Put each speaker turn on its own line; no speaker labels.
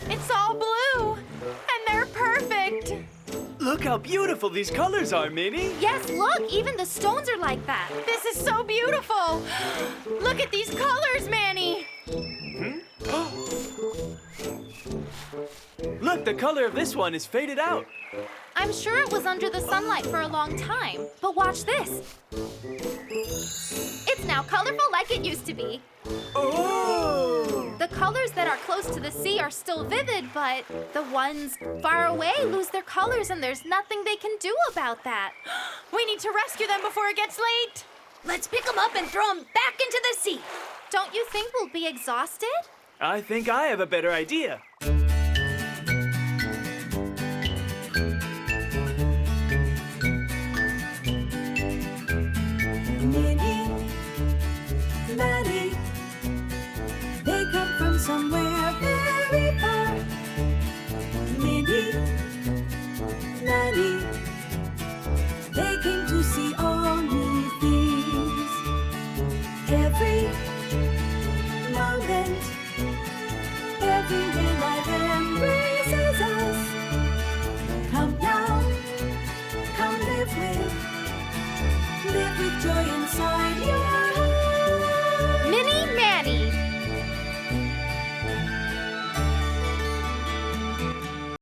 It's all blue, and they're perfect.
Look how beautiful these colors are, Minnie.
Yes, look, even the stones are like that. This is so beautiful. Look at these colors, Manny.
Look, the color of this one is faded out.
I'm sure it was under the sunlight for a long time, but watch this. It's now colorful like it used to be.
Oh!
The colors that are close to the sea are still vivid, but the ones far away lose their colors, and there's nothing they can do about that. We need to rescue them before it gets late.
Let's pick them up and throw them back into the sea.
Don't you think we'll be exhausted?
I think I have a better idea.
Maddie, they come from somewhere very far. Minnie, Maddie, they came to see all new things. Every moment, everywhere life embraces us. Come now, come live with